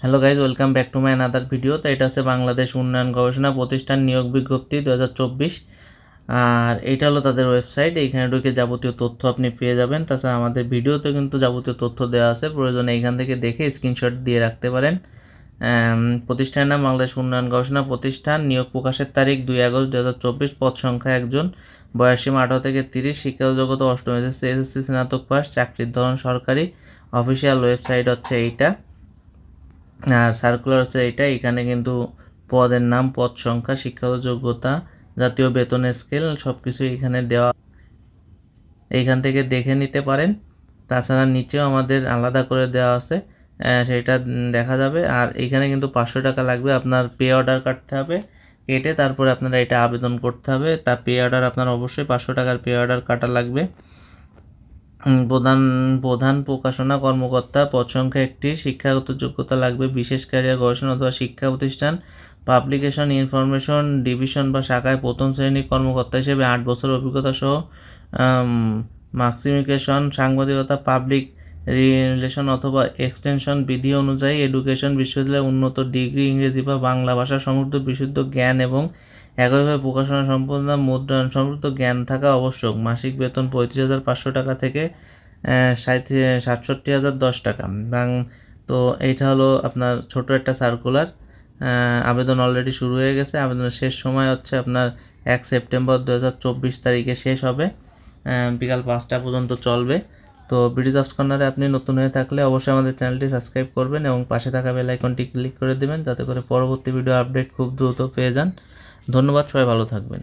Hello guys, welcome back to my another video. তো এটা হচ্ছে বাংলাদেশ উন্নয়ন গবেষণা প্রতিষ্ঠান নিয়োগ বিজ্ঞপ্তি 2024। আর এটা হলো তাদের ওয়েবসাইট। এইখানে ঢুকে যাবতীয় তথ্য আপনি পেয়ে যাবেন। তাছাড়া আমাদের ভিডিওতে কিন্তু যাবতীয় তথ্য দেওয়া আছে, প্রয়োজনে এইখান থেকে দেখে স্ক্রিনশট দিয়ে রাখতে পারেন। প্রতিষ্ঠানের নাম বাংলাদেশ উন্নয়ন গবেষণা প্রতিষ্ঠান। নিয়োগ প্রকাশের তারিখ 2 আগস্ট 2024। পদ সংখ্যা 1 জন। বয়সসীমা 18 থেকে 30। শিক্ষাগত যোগ্যতা অষ্টম এসএসসি স্নাতক পাস। চাকরির ধরন সরকারি। অফিসিয়াল ওয়েবসাইট হচ্ছে এইটা, আর সার্কুলার হচ্ছে এইটা। এখানে কিন্তু পদের নাম, পদ সংখ্যা, শিক্ষাগত যোগ্যতা, জাতীয় বেতন স্কেল সব কিছু এখানে দেওয়া, এইখান থেকে দেখে নিতে পারেন। তাছাড়া নিচেও আমাদের আলাদা করে দেওয়া আছে, সেটা দেখা যাবে। আর এইখানে কিন্তু 500 টাকা লাগবে, আপনার পে অর্ডার কাটতে হবে, কেটে তারপরে আপনারা এটা আবেদন করতে হবে। তার পে অর্ডার আপনার অবশ্যই 500 টাকার পে অর্ডার কাটা লাগবে। প্রধান প্রকাশনা কর্মকর্তা, পদ সংখ্যা 1টি। শিক্ষাগত যোগ্যতা লাগবে বিশেষ ক্যারিয়ার গবেষণা অথবা শিক্ষা প্রতিষ্ঠান, পাবলিকেশন ইনফরমেশন ডিভিশন বা শাখায় প্রথম শ্রেণীর কর্মকর্তা হিসেবে 8 বছর অভিজ্ঞতা সহ মাক্সিমিকেশন সাংবাদিকতা, পাবলিক রিলেশন অথবা এক্সটেনশন বিধি অনুযায়ী এডুকেশন বিশ্ববিদ্যালয়ের উন্নত ডিগ্রি, ইংরেজি বা বাংলা ভাষা সমৃদ্ধ বিশুদ্ধ জ্ঞান এবং একইভাবে প্রকাশনা সম্পন্ন মুদ্রণ সমৃদ্ধ জ্ঞান থাকা আবশ্যক। মাসিক বেতন 35,500 টাকা থেকে 67,010 টাকা। তো এইটা হলো আপনার ছোট একটা সার্কুলার। আবেদন অলরেডি শুরু হয়ে গেছে। আবেদনের শেষ সময় হচ্ছে আপনার 1 সেপ্টেম্বর 2024 তারিখে শেষ হবে, বিকাল 5টা পর্যন্ত চলবে। তো বিডি জবস কর্নারে আপনি নতুন হয়ে থাকলে অবশ্যই আমাদের চ্যানেলটি সাবস্ক্রাইব করবেন এবং পাশে থাকা বেল আইকনটি ক্লিক করে দেবেন, যাতে করে পরবর্তী ভিডিও আপডেট খুব দ্রুত পেয়ে যান। ধন্যবাদ, সবাই ভালো থাকবেন।